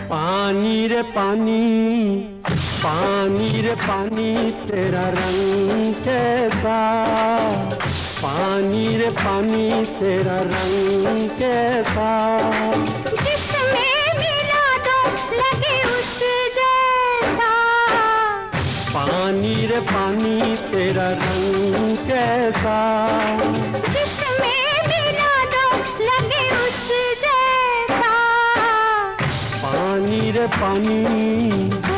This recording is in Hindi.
पानी रे पानी, पानी रे पानी, तेरा रंग कैसा। पानी रे पानी, तेरा रंग कैसा। जिसमें मिला दो लगे उस जैसा। पानी रे पानी, तेरा रंग कैसा। जिसमें मिला दो लगे उस जैसा। पानी रे पानी।